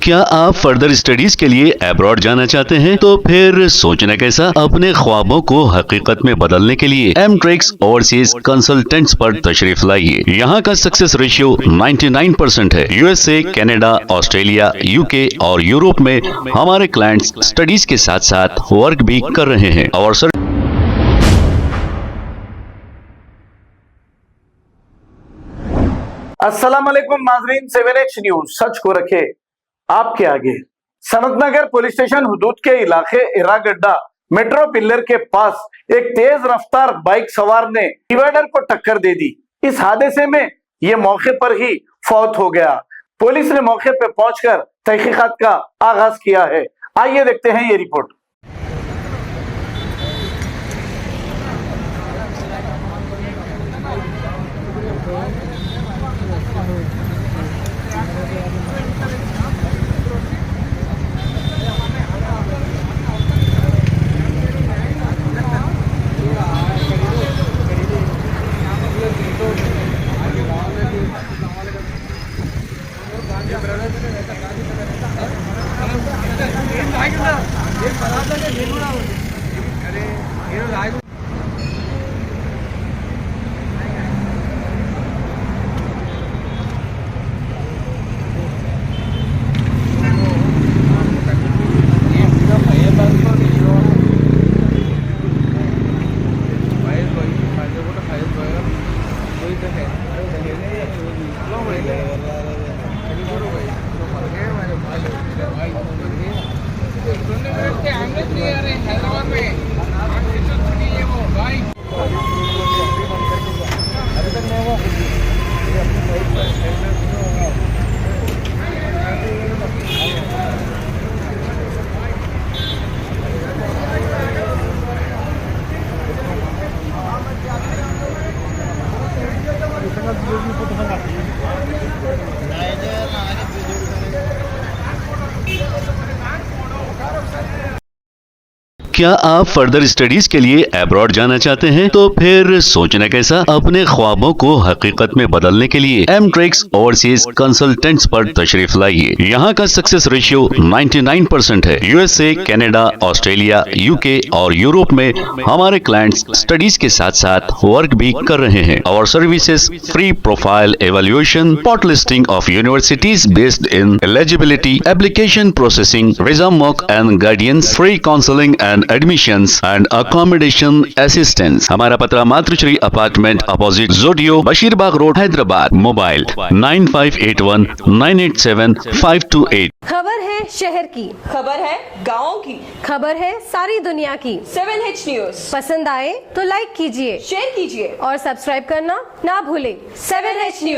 क्या आप further studies के लिए अब्रॉड जाना चाहते हैं? तो फिर सोचना कैसा, अपने ख्वाबों को हकीकत में बदलने के लिए एमट्रिक्स ओवरसीज कंसल्टेंट्स पर तशरीफ लाइए। यहाँ का सक्सेस रेशियो 99% है। यूएसए, कनाडा, ऑस्ट्रेलिया, यूके और यूरोप में हमारे क्लाइंट्स स्टडीज के साथ साथ वर्क भी कर रहे हैं और अस्सलाम वालेकुम नाज़रीन, 7H न्यूज सच को रखे आपके आगे। सनतनगर पुलिस स्टेशन हुदूद के इलाके इरागड्डा मेट्रो पिल्लर के पास एक तेज रफ्तार बाइक सवार ने डिवाइडर को टक्कर दे दी। इस हादसे में ये मौके पर ही फौत हो गया। पुलिस ने मौके पर पहुंचकर तहकीकात का आगाज किया है। आइए देखते हैं ये रिपोर्ट। क्या आप फर्दर स्टडीज के लिए अब्रॉड जाना चाहते हैं? तो फिर सोचना कैसा, अपने ख्वाबों को हकीकत में बदलने के लिए एमट्रिक्स ओवरसीज कंसल्टेंट्स पर तशरीफ लाइए। यहाँ का सक्सेस रेशियो 99% है। यूएसए, कनाडा, ऑस्ट्रेलिया, यूके और यूरोप में हमारे क्लाइंट्स स्टडीज के साथ साथ वर्क भी कर रहे हैं और services free profile evaluation, spot listing of universities based in eligibility, application processing, visa mock and guidance, free counselling and admissions and accommodation assistance. हमारा पता मातृश्री अपार्टमेंट अपोजिट जोडियो, बशीरबाग रोड, हैदराबाद। मोबाइल 9581987528। खबर है शहर की, खबर है गाँव की, खबर है सारी दुनिया की। 7H न्यूज पसंद आए तो लाइक कीजिए, शेयर कीजिए और सब्सक्राइब करना ना भूलें। 7H news.